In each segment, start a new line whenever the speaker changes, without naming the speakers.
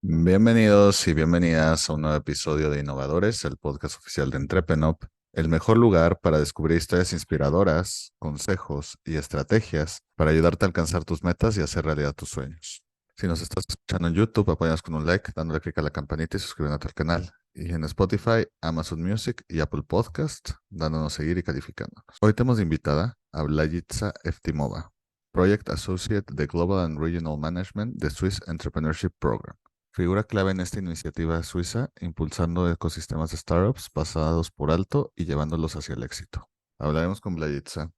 Bienvenidos y bienvenidas a un nuevo episodio de Innovadores, el podcast oficial de EntreprenUp, el mejor lugar para descubrir historias inspiradoras, consejos y estrategias para ayudarte a alcanzar tus metas y hacer realidad tus sueños. Si nos estás escuchando en YouTube, apóyanos con un like, dándole clic a la campanita y suscribiéndote al canal. Y en Spotify, Amazon Music y Apple Podcast, dándonos seguir y calificándonos. Hoy tenemos de invitada a Blagica Eftimova, Project Associate de Global and Regional Management de Swiss Entrepreneurship Program. Figura clave en esta iniciativa suiza, impulsando ecosistemas de startups pasados por alto y llevándolos hacia el éxito. Hablaremos con Blagica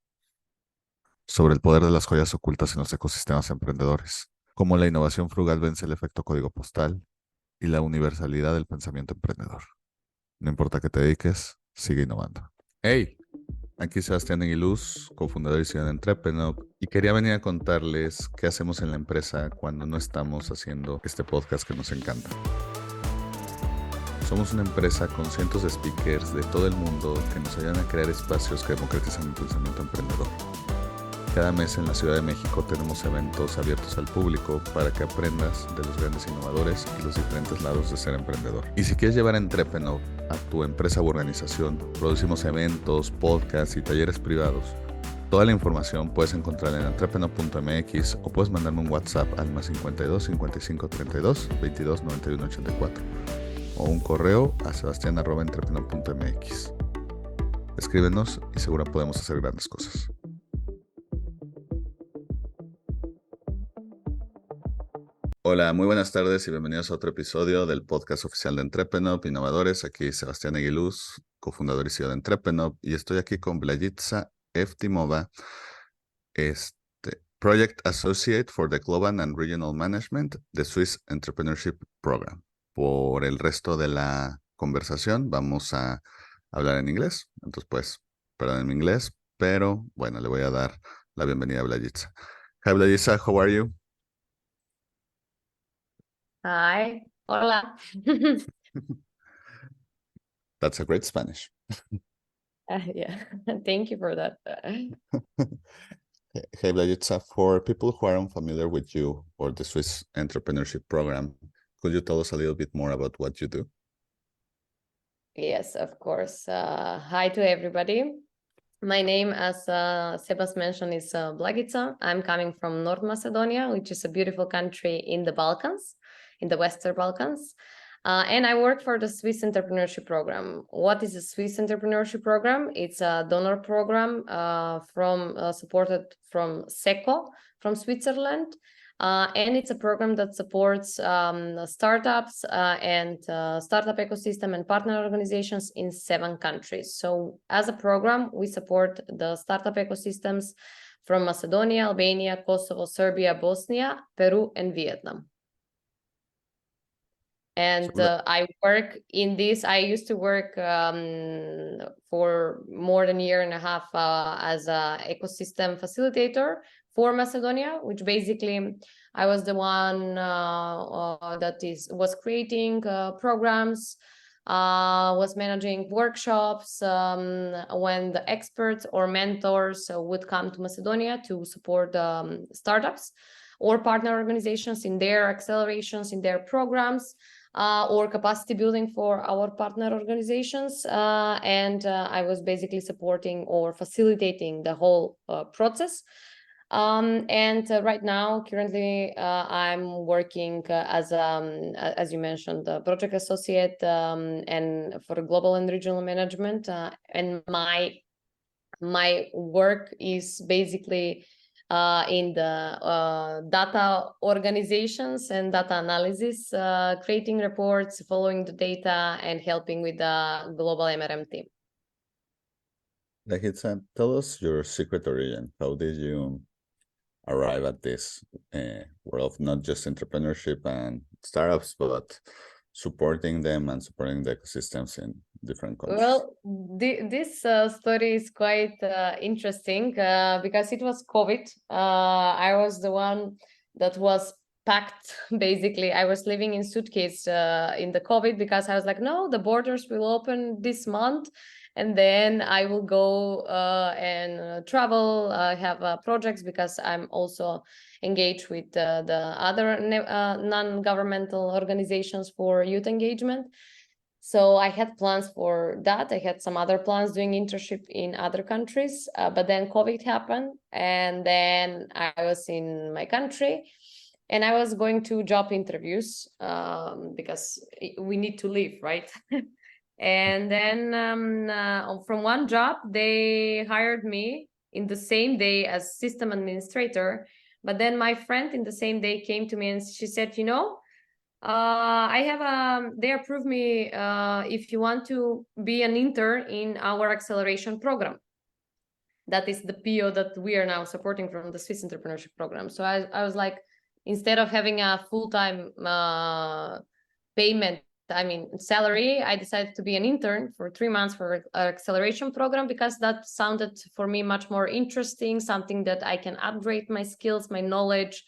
sobre el poder de las joyas ocultas en los ecosistemas emprendedores, cómo la innovación frugal vence el efecto código postal y la universalidad del pensamiento emprendedor. No importa qué te dediques, sigue innovando. ¡Hey! Aquí Sebastián Aguiluz, cofundador y CEO de EntreprenUp, y quería venir a contarles qué hacemos en la empresa cuando no estamos haciendo este podcast que nos encanta. Somos una empresa con cientos de speakers de todo el mundo que nos ayudan a crear espacios que democratizan el pensamiento emprendedor. Cada mes en la Ciudad de México tenemos eventos abiertos al público para que aprendas de los grandes innovadores y los diferentes lados de ser emprendedor. Y si quieres llevar a EntreprenUp a tu empresa u organización, producimos eventos, podcasts y talleres privados. Toda la información puedes encontrarla en entreprenup.mx o puedes mandarme un WhatsApp al más 52 55 32 22 91 84 o un correo a sebastian@entreprenup.mx. Escríbenos y seguro podemos hacer grandes cosas. Hola, muy buenas tardes y bienvenidos a otro episodio del podcast oficial de EntreprenUp, Innovadores. Aquí Sebastián Aguiluz, cofundador y CEO de EntreprenUp, y estoy aquí con Blagica Eftimova, Project Associate for the Global and Regional Management de Swiss Entrepreneurship Program. Por el resto de la conversación vamos a hablar en inglés, entonces pues, perdón mi inglés, pero bueno, le voy a dar la bienvenida a Blagica. Hi Blagica, how are you?
Hi, hola.
That's a great Spanish.
Yeah, thank you for that.
Hey, Blagica, for people who are unfamiliar with you or the Swiss Entrepreneurship Program, could you tell us a little bit more about what you do?
Yes, of course. Hi to everybody. My name, as Sebas mentioned, is Blagica. I'm coming from North Macedonia, which is a beautiful country in the Balkans, in the Western Balkans. And I work for the Swiss Entrepreneurship Program. What is the Swiss Entrepreneurship Program? It's a donor program supported from SECO, from Switzerland. And it's a program that supports startups and startup ecosystem and partner organizations in 7 countries. So as a program, we support the startup ecosystems from Macedonia, Albania, Kosovo, Serbia, Bosnia, Peru, and Vietnam. And I work in this. I used to work for more than a year and a half as an ecosystem facilitator for Macedonia, which basically I was the one was creating programs, was managing workshops when the experts or mentors would come to Macedonia to support startups or partner organizations in their accelerations, in their programs. Or capacity building for our partner organizations. And I was basically supporting or facilitating the whole process. And right now, currently, I'm working as you mentioned, the project associate and for global and regional management. And my work is basically in the data organizations and data analysis, creating reports, following the data, and helping with the global MRM team.
Blagica, tell us your secret origin. How did you arrive at this world of not just entrepreneurship and startups, but supporting them and supporting the ecosystems in different countries?
Well, this story is quite interesting because it was COVID. I was the one that was packed. Basically, I was living in suitcase in the COVID because I was like, no, the borders will open this month. And then I will go and travel, have projects, because I'm also engaged with the other non-governmental organizations for youth engagement. So I had plans for that. I had some other plans doing internship in other countries, but then COVID happened, and then I was in my country, and I was going to job interviews because we need to live, right? And then from one job, they hired me in the same day as system administrator. But then my friend in the same day came to me and she said, you know, I have they approved me if you want to be an intern in our acceleration program. That is the PO that we are now supporting from the Swiss Entrepreneurship Program. So I was like, instead of having a full-time payment, I mean, salary, I decided to be an intern for 3 months for an acceleration program, because that sounded for me much more interesting, something that I can upgrade my skills, my knowledge.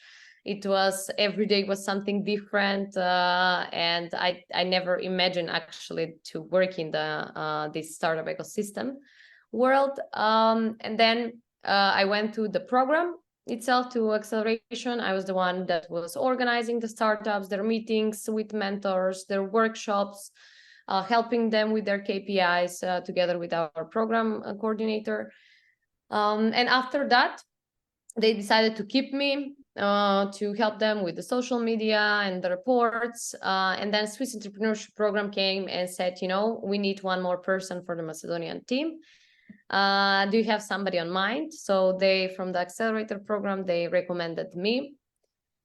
It was every day was something different, and I never imagined actually to work in the this startup ecosystem world. And then I went to the program itself, to acceleration. I was the one that was organizing the startups, their meetings with mentors, their workshops, helping them with their KPIs together with our program coordinator. And after that, they decided to keep me to help them with the social media and the reports. And then Swiss Entrepreneurship Program came and said, you know, we need one more person for the Macedonian team. Do you have somebody on mind? So they, from the accelerator program, they recommended me.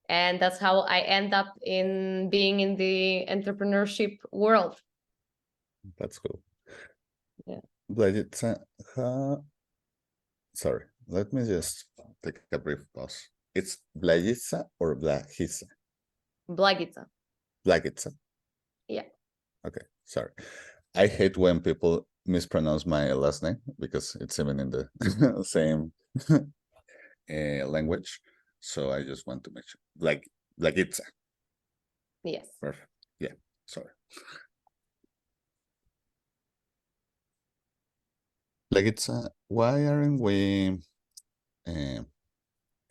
And that's how I end up in being in the entrepreneurship world.
That's cool.
Yeah.
Blagica, sorry, let me just take a brief pause. It's Blagica or Blagica?
Blagica.
Blagica.
Yeah.
Okay, sorry. I hate when people mispronounce my last name, because it's even in the same language. So I just want to make sure. Blagica.
Yes.
Perfect. Yeah, sorry. Blagica, why aren't we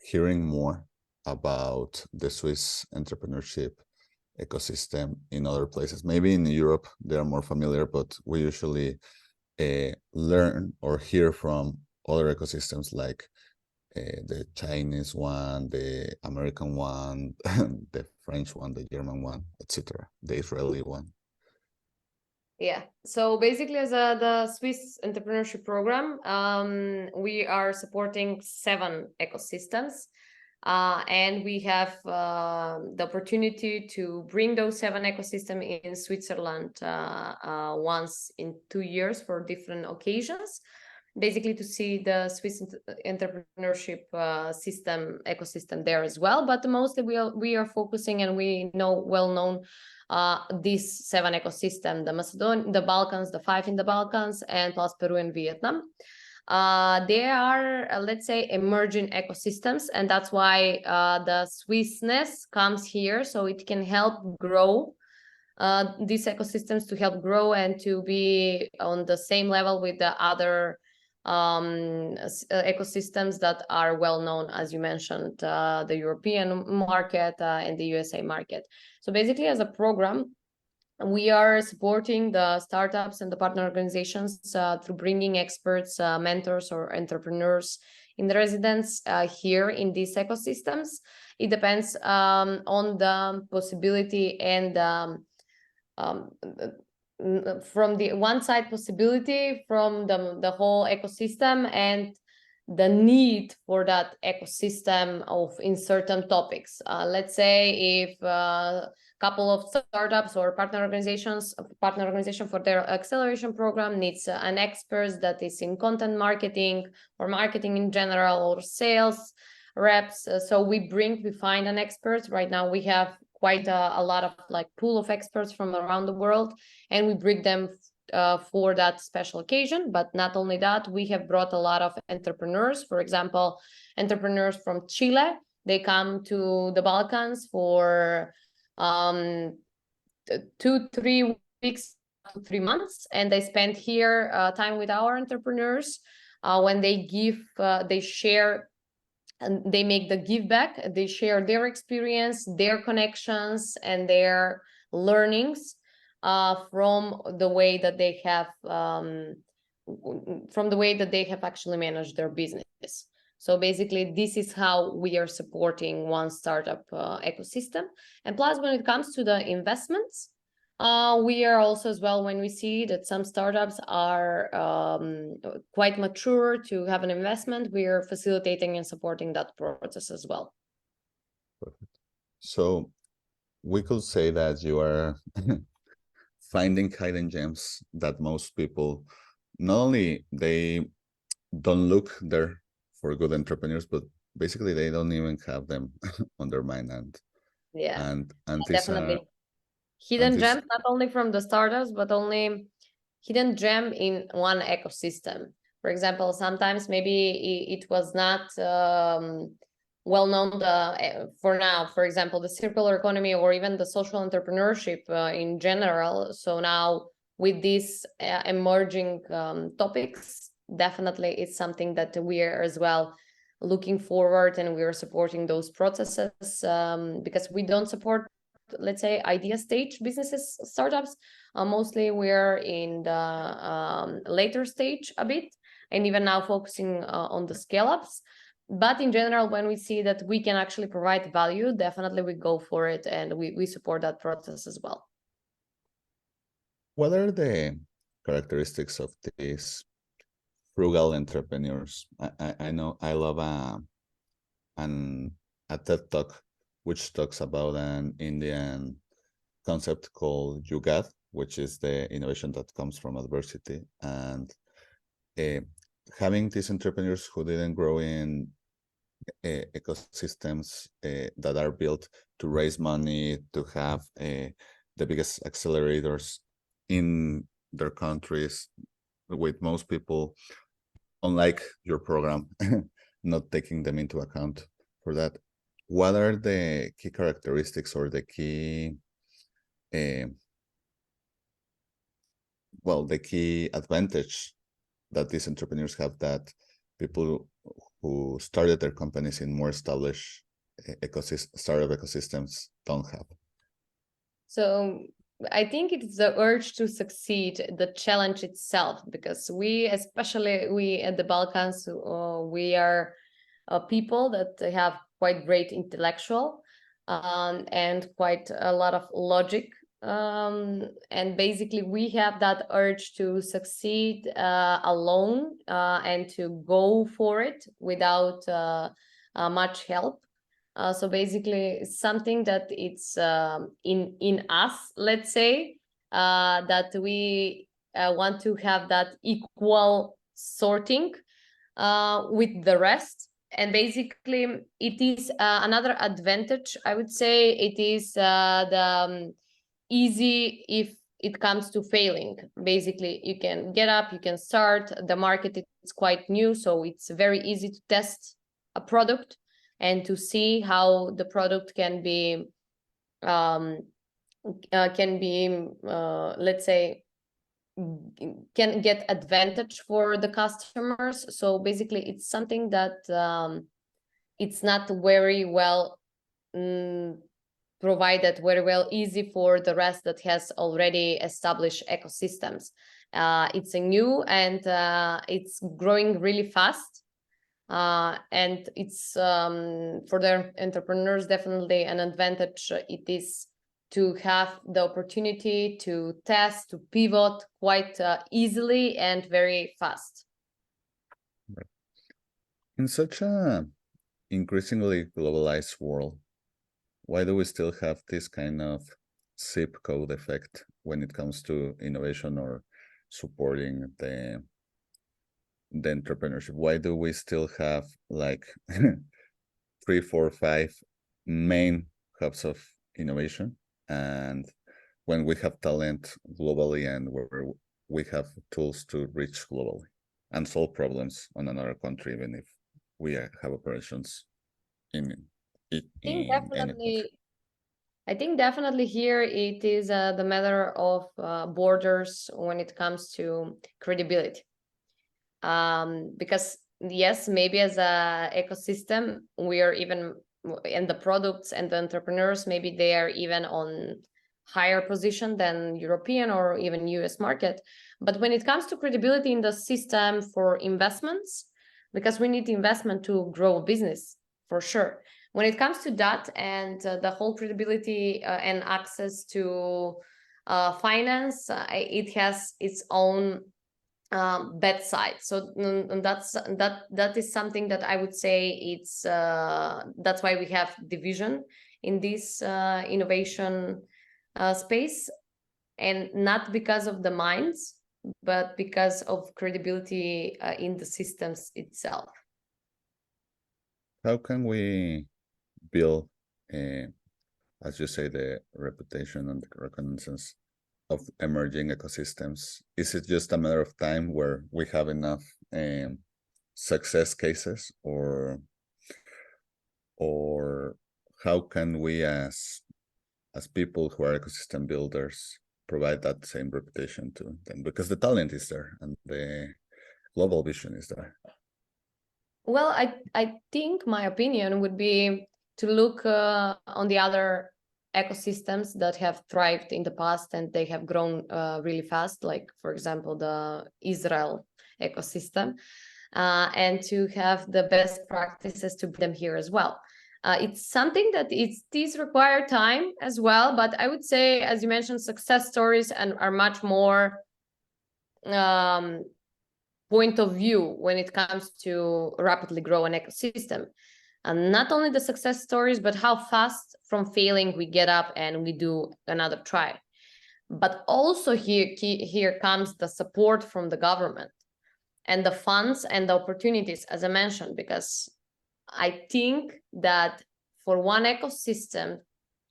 hearing more about the Swiss entrepreneurship ecosystem in other places? Maybe in Europe they are more familiar, but we usually learn or hear from other ecosystems, like the Chinese one, the American one, the French one, the German one, etc., the Israeli one.
Yeah. So basically, as the Swiss Entrepreneurship Program, we are supporting 7 ecosystems. And we have the opportunity to bring those 7 ecosystems in Switzerland once in 2 years for different occasions, basically to see the Swiss entrepreneurship ecosystem there as well. But mostly we are focusing, and we know well known these 7 ecosystems: the Macedonia, the Balkans, the 5 in the Balkans, and plus Peru and Vietnam. They are, let's say, emerging ecosystems, and that's why the Swissness comes here, so it can help grow these ecosystems, to help grow and to be on the same level with the other ecosystems that are well known, as you mentioned, the European market and the USA market. So basically, as a program, we are supporting the startups and the partner organizations through bringing experts, mentors, or entrepreneurs in the residence here in these ecosystems. It depends on the possibility and from the one side possibility from the whole ecosystem, and the need for that ecosystem in certain topics. Let's say if couple of startups or partner organization for their acceleration program needs an expert that is in content marketing or marketing in general, or sales reps. So we find an expert. Right now we have quite a lot of pool of experts from around the world, and we bring them for that special occasion. But not only that, we have brought a lot of entrepreneurs. For example, entrepreneurs from Chile, they come to the Balkans for 2-3 weeks to 3 months, and I spent here time with our entrepreneurs. When they give, they share, and they make the give back. They share their experience, their connections, and their learnings from the way that they have actually managed their business. So basically, this is how we are supporting one startup ecosystem. And plus, when it comes to the investments, we are also as well, when we see that some startups are quite mature to have an investment, we are facilitating and supporting that process as well.
Perfect. So we could say that you are finding hidden gems that most people, not only they don't look there for good entrepreneurs, but basically they don't even have them on their mind. And these
definitely.
are
Hidden gems, not only from the startups, but only hidden gem in one ecosystem. For example, sometimes maybe it was not well known for now, for example, the circular economy or even the social entrepreneurship in general. So now with these emerging topics, definitely it's something that we are as well looking forward, and we are supporting those processes because we don't support, let's say, idea stage businesses, startups. Mostly we're in the later stage a bit, and even now focusing on the scale-ups. But in general, when we see that we can actually provide value, definitely we go for it, and we support that process as well.
What are the characteristics of these frugal entrepreneurs? I know I love a TED Talk which talks about an Indian concept called Yugat, which is the innovation that comes from adversity. And having these entrepreneurs who didn't grow in ecosystems that are built to raise money, to have the biggest accelerators in their countries, with most people, unlike your program, not taking them into account for that. What are the key characteristics or the key the key advantage that these entrepreneurs have that people who started their companies in more established startup ecosystems don't have? So
I think it's the urge to succeed, the challenge itself, because especially we at the Balkans, we are people that have quite great intellectual and quite a lot of logic. And basically we have that urge to succeed alone and to go for it without much help. So basically something that it's in us, let's say, that we want to have that equal sorting with the rest. And basically it is another advantage, I would say. It is the easy if it comes to failing. Basically you can get up, you can start. The market is quite new, so it's very easy to test a product and to see how the product can be let's say, can get advantage for the customers. So basically it's something that it's not very well provided, very well easy for the rest that has already established ecosystems. It's a new and it's growing really fast. And it's for the entrepreneurs definitely an advantage. It is to have the opportunity to test, to pivot quite easily and very fast.
In such a increasingly globalized world, why do we still have this kind of zip code effect when it comes to innovation or supporting the entrepreneurship? Why do we still have like 3, 4, 5 main hubs of innovation? And when we have talent globally and where we have tools to reach globally and solve problems on another country, even if we have operations in
I I think definitely here it is the matter of borders when it comes to credibility. Because yes, maybe as a ecosystem, we are even, and the products and the entrepreneurs, maybe they are even on higher position than European or even US market. But when it comes to credibility in the system for investments, because we need investment to grow a business for sure. When it comes to that and the whole credibility and access to finance, it has its own bad side. So that is something that I would say it's that's why we have division in this innovation space, and not because of the minds, but because of credibility in the systems itself.
How can we build, as you say, the reputation and the reconnaissance of emerging ecosystems? Is it just a matter of time where we have enough success cases, or how can we as people who are ecosystem builders provide that same reputation to them? Because the talent is there and the global vision is there.
Well, I think my opinion would be to look on the other ecosystems that have thrived in the past and they have grown really fast, like for example the Israel ecosystem, and to have the best practices to bring them here as well. It's something that these require time as well, but I would say, as you mentioned, success stories are much more point of view when it comes to rapidly grow an ecosystem. And not only the success stories, but how fast from failing we get up and we do another try. But also here comes the support from the government and the funds and the opportunities, as I mentioned, because I think that for one ecosystem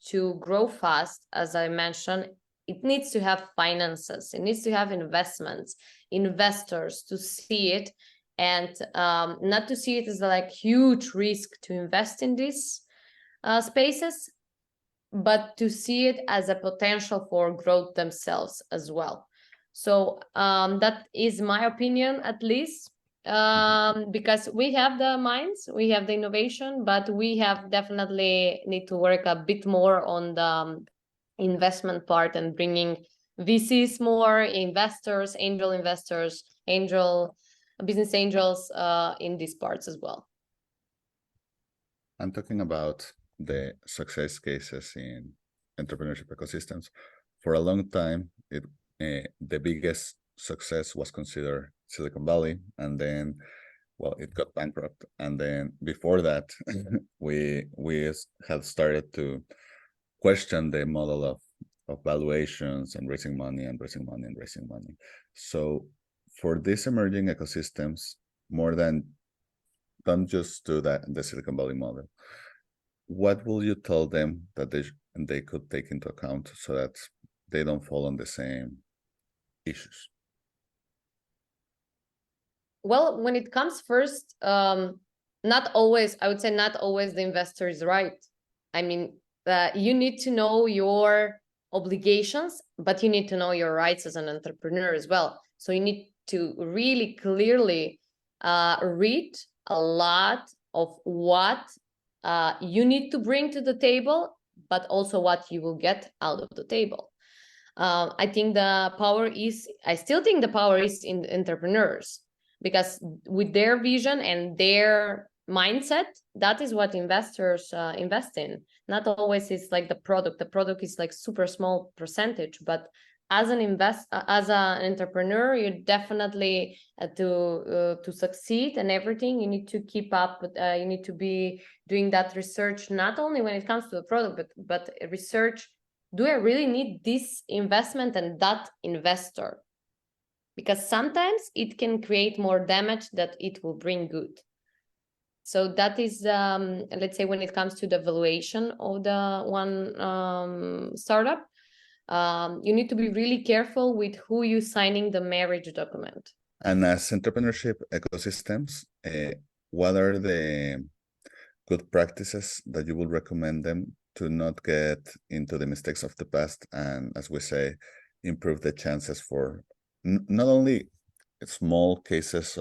to grow fast, as I mentioned, it needs to have finances, it needs to have investments, investors to see it, and not to see it as like huge risk to invest in these spaces, but to see it as a potential for growth themselves as well. So that is my opinion, at least, because we have the minds, we have the innovation, but we have definitely need to work a bit more on the investment part and bringing VCs more, investors, angel business angels in these parts as well.
I'm talking about the success cases in entrepreneurship ecosystems. For a long time, the biggest success was considered Silicon Valley, and then, well, it got bankrupt. And then before that, we had started to question the model of valuations and raising money. So for these emerging ecosystems, more than don't just do that the Silicon Valley model, what will you tell them that they could take into account so that they don't fall on the same issues?
Well, when it comes first, not always, I would say not always the investor is right. I mean, you need to know your obligations, but you need to know your rights as an entrepreneur as well. So you need to really clearly read a lot of what you need to bring to the table, but also what you will get out of the table. I still think the power is in entrepreneurs, because with their vision and their mindset, that is what investors invest in. Not always is like the product is like super small percentage, but as an entrepreneur, you definitely to succeed and everything, you need to keep up with, you need to be doing that research, not only when it comes to the product, but research, do I really need this investment and that investor? Because sometimes it can create more damage than it will bring good. So that is, let's say, when it comes to the valuation of the one startup, you need to be really careful with who you're signing the marriage document.
And as entrepreneurship ecosystems, what are the good practices that you would recommend them to not get into the mistakes of the past, and as we say, improve the chances for not only small cases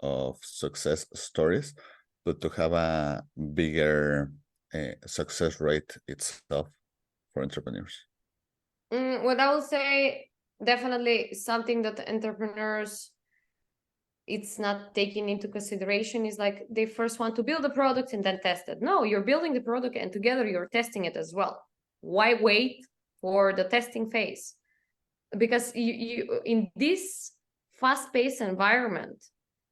of success stories, but to have a bigger success rate itself for entrepreneurs?
What I will say, definitely something that entrepreneurs, it's not taking into consideration is like they first want to build a product and then test it. No, you're building the product and together you're testing it as well. Why wait for the testing phase? Because you in this fast-paced environment,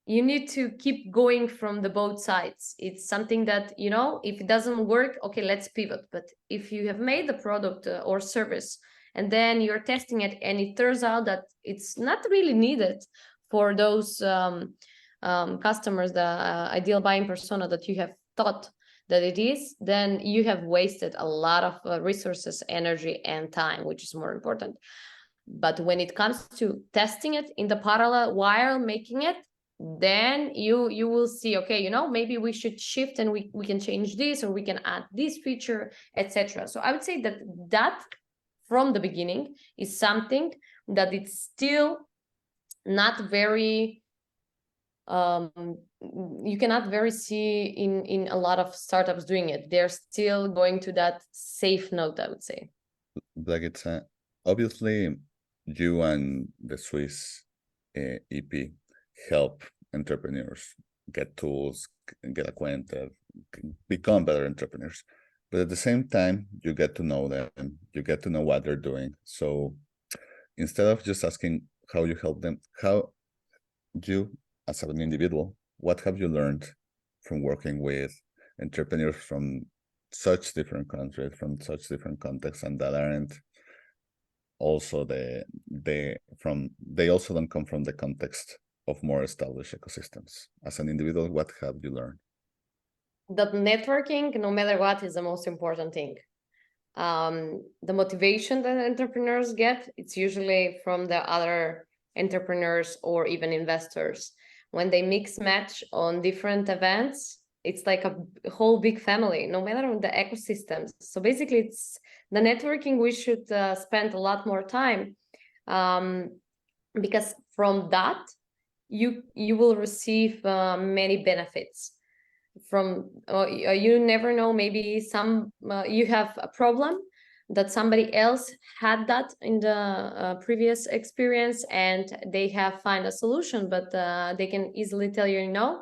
you need to keep going from the both sides. It's something that, you know, if it doesn't work, okay, let's pivot. But if you have made the product or service and then you're testing it and it turns out that it's not really needed for those customers, the ideal buying persona that you have thought that it is, then you have wasted a lot of resources, energy, and time, which is more important. But when it comes to testing it in the parallel while making it, then you will see, okay, you know, maybe we should shift and we can change this, or we can add this feature, etc. So I would say that from the beginning is something that it's still not very you cannot very see in a lot of startups doing it. They're still going to that safe note, I would say.
Blagica, obviously you and the Swiss EP help entrepreneurs get tools, get acquainted, become better entrepreneurs. But at the same time, you get to know them, you get to know what they're doing. So instead of just asking how you help them, how you, as an individual, what have you learned from working with entrepreneurs from such different countries, from such different contexts, and that aren't also they also don't come from the context of more established ecosystems? As an individual, what have you learned?
That networking, no matter what, is the most important thing. The motivation that entrepreneurs get, it's usually from the other entrepreneurs or even investors. When they mix match on different events, it's like a whole big family, no matter the ecosystems. So basically, it's the networking we should spend a lot more time, because from that, you will receive many benefits. From you never know, maybe you have a problem that somebody else had that in the previous experience and they have find a solution, but they can easily tell you, no,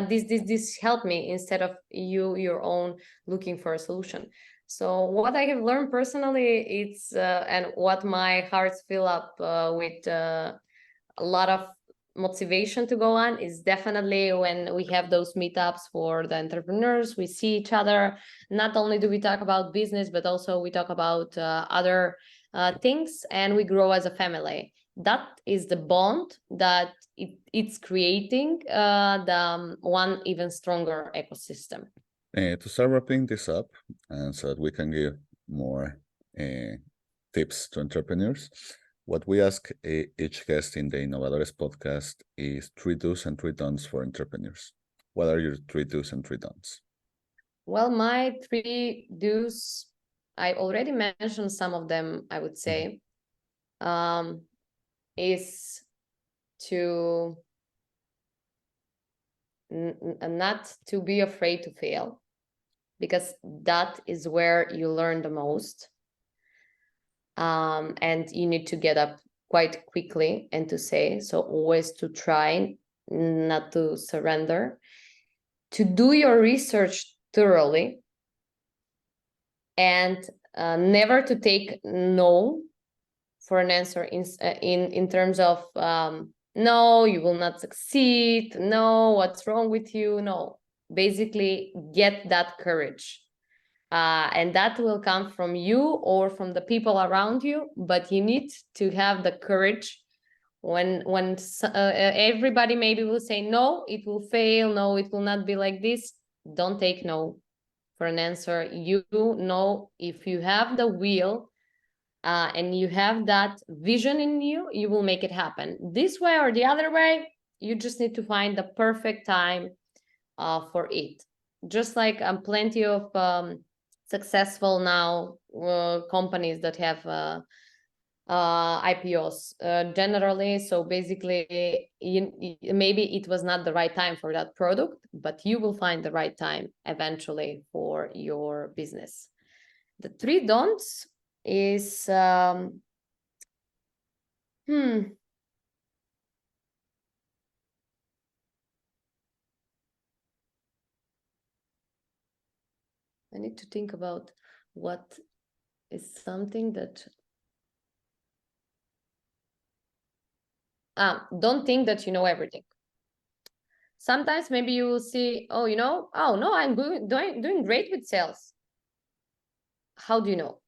this helped me, instead of your own looking for a solution. So what I have learned personally, it's and what my hearts fill up with a lot of motivation to go on, is definitely when we have those meetups for the entrepreneurs. We see each other. Not only do we talk about business, but also we talk about other things, and we grow as a family. That is the bond that it's creating the one even stronger ecosystem.
To start wrapping this up, and so that we can give more tips to entrepreneurs, what we ask each guest in the Innovadores podcast is 3 do's and 3 don'ts for entrepreneurs. What are your 3 do's and 3 don'ts?
Well, my 3 do's, I already mentioned some of them, I would say, is to not to be afraid to fail, because that is where you learn the most. And you need to get up quite quickly and to say, so always to try, not to surrender, to do your research thoroughly, and never to take no for an answer in terms of no, you will not succeed, no, what's wrong with you. No, basically get that courage. And that will come from you or from the people around you, but you need to have the courage when everybody maybe will say, no, it will fail, no, it will not be like this. Don't take no for an answer. You know, if you have the will and you have that vision in you, you will make it happen. This way or the other way, you just need to find the perfect time for it. Just like plenty of successful now companies that have IPOs generally. So basically, maybe it was not the right time for that product, but you will find the right time eventually for your business. The 3 don'ts is I need to think about what is something that don't think that you know everything. Sometimes maybe you will see, oh, oh no, I'm doing great with sales. How do you know?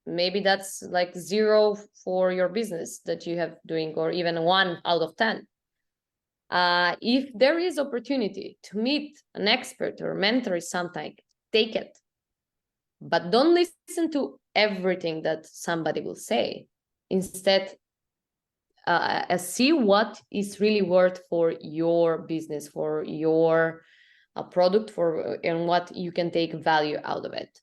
Maybe that's like 0 for your business that you have doing, or even 1 out of 10. If there is opportunity to meet an expert or mentor or something, take it. But don't listen to everything that somebody will say. Instead, see what is really worth for your business, for your product, and what you can take value out of it.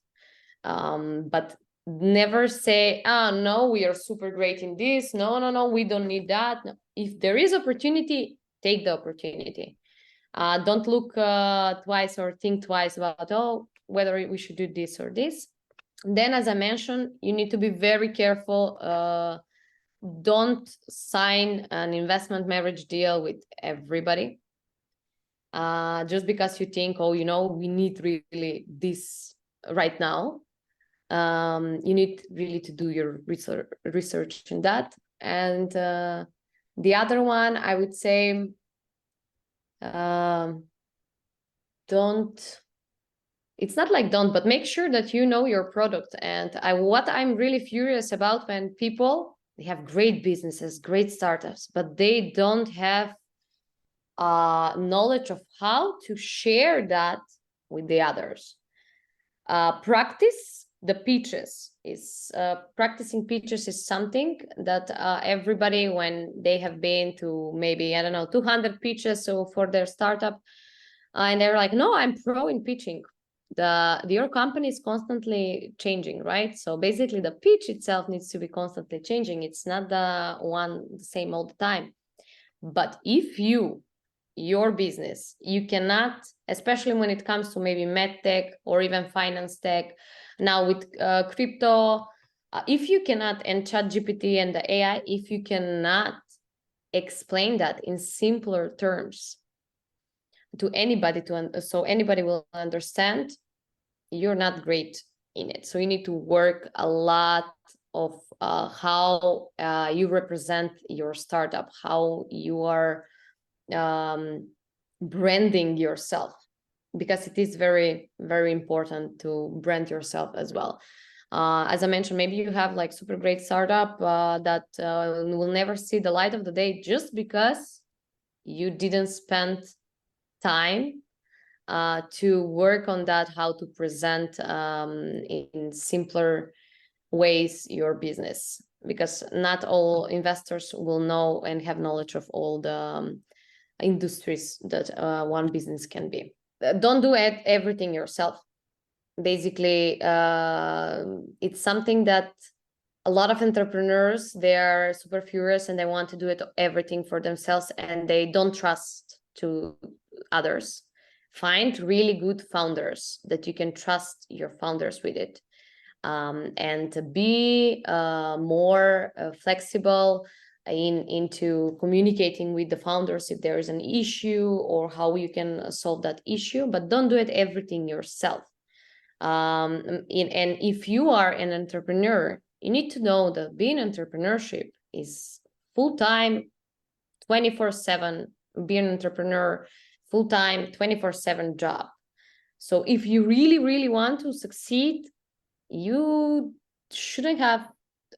But never say, no, we are super great in this. No, we don't need that. No. If there is opportunity, take the opportunity. Don't look twice or think twice about, whether we should do this or this. Then, as I mentioned, you need to be very careful. Don't sign an investment marriage deal with everybody. Just because you think, we need really this right now. You need really to do your research in that. And the other one, I would say, but make sure that you know your product. And what I'm really furious about, when people, they have great businesses, great startups, but they don't have knowledge of how to share that with the others. Practice the pitches. Practicing pitches is something that everybody, when they have been to maybe, 200 pitches for their startup, and they're like, no, I'm pro in pitching. Your company is constantly changing, right? So basically the pitch itself needs to be constantly changing. It's not the same all the time. But if your business, you cannot, especially when it comes to maybe medtech or even finance tech, now with crypto, if you cannot, and ChatGPT and the AI, if you cannot explain that in simpler terms to anybody, so anybody will understand, you're not great in it. So you need to work a lot of how you represent your startup, how you are branding yourself, because it is very, very important to brand yourself as well. As I mentioned, maybe you have like super great startup that will never see the light of the day just because you didn't spend time to work on that, how to present in simpler ways your business, because not all investors will know and have knowledge of all the industries that one business can be. Don't do everything yourself. Basically, it's something that a lot of entrepreneurs, they are super furious and they want to do everything for themselves, and they don't trust to others. Find really good founders that you can trust your founders with it, and be more flexible into communicating with the founders if there is an issue or how you can solve that issue, but don't do everything yourself. And if you are an entrepreneur, you need to know that being entrepreneurship is full-time, 24/7. Being an entrepreneur, full-time, 24/7 job. So if you really, really want to succeed, you shouldn't have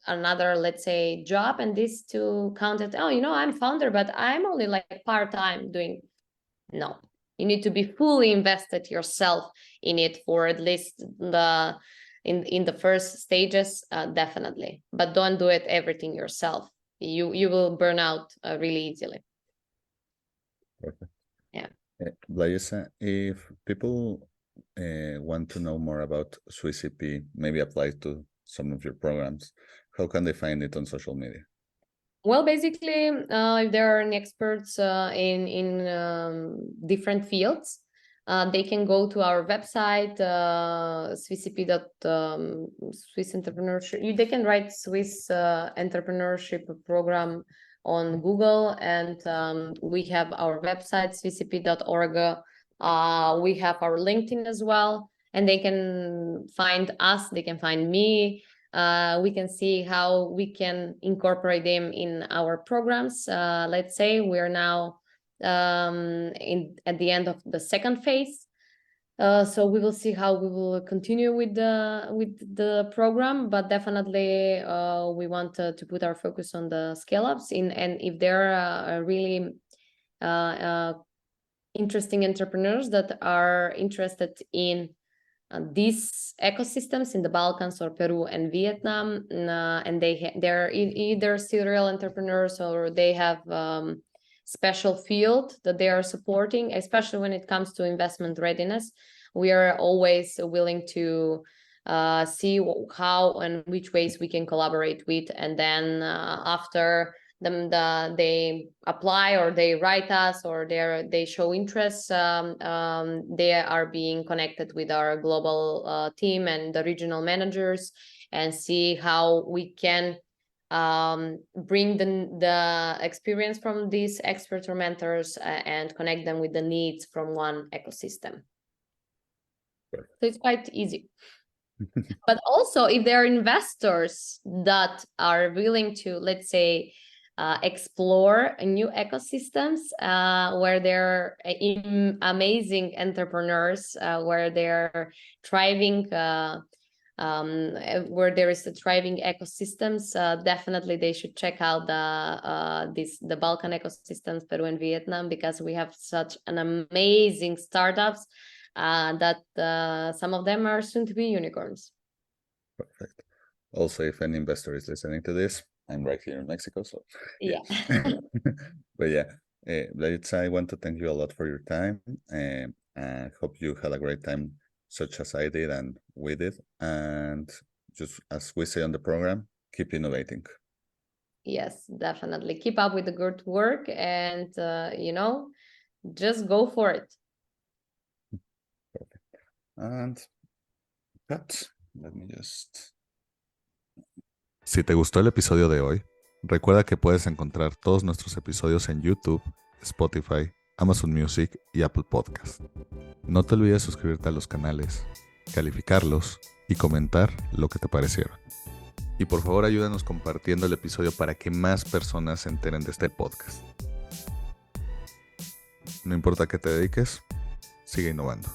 another, let's say, job and this to count it. I'm founder, but I'm only like part-time doing. No, you need to be fully invested yourself in it for at least in the first stages, definitely. But don't do everything yourself. You will burn out really easily.
Perfect.
Yeah.
Blagica, if people want to know more about Swiss EP, maybe apply to some of your programs, how can they find it on social media?
Well, basically, if there are any experts in different fields, they can go to our website, swissep. Swiss Entrepreneurship. They can write Swiss Entrepreneurship Program on Google, and we have our website, swissep.org. We have our LinkedIn as well, and they can find us, they can find me. We can see how we can incorporate them in our programs. Let's say we are now at the end of the second phase. So we will see how we will continue with the program, but definitely we want to put our focus on the scale-ups and if there are really interesting entrepreneurs that are interested in these ecosystems in the Balkans or Peru and Vietnam, and they're either serial entrepreneurs or they have special field that they are supporting, especially when it comes to investment readiness. We are always willing to see how and which ways we can collaborate with, and then after they apply or they write us or they show interest, they are being connected with our global team and the regional managers and see how we can bring the experience from these experts or mentors and connect them with the needs from one ecosystem. So it's quite easy. But also if there are investors that are willing to, let's say, explore new ecosystems where there are amazing entrepreneurs, where they're thriving, where there is a thriving ecosystems, definitely they should check out the Balkan ecosystems, Peru and Vietnam, because we have such an amazing startups that some of them are soon to be unicorns.
Perfect. Also, if any investor is listening to this, I'm right here in Mexico, so
yeah.
But yeah, Blagica, I want to thank you a lot for your time. I hope you had a great time, such as I did and we did. And just as we say on the program, keep innovating.
Yes, definitely. Keep up with the good work and, just go for it.
Perfect. And let me just... Si te gustó el episodio de hoy, recuerda que puedes encontrar todos nuestros episodios en YouTube, Spotify, Amazon Music y Apple Podcast. No te olvides suscribirte a los canales, calificarlos y comentar lo que te parecieron. Y por favor ayúdanos compartiendo el episodio para que más personas se enteren de este podcast. No importa a qué te dediques, sigue innovando.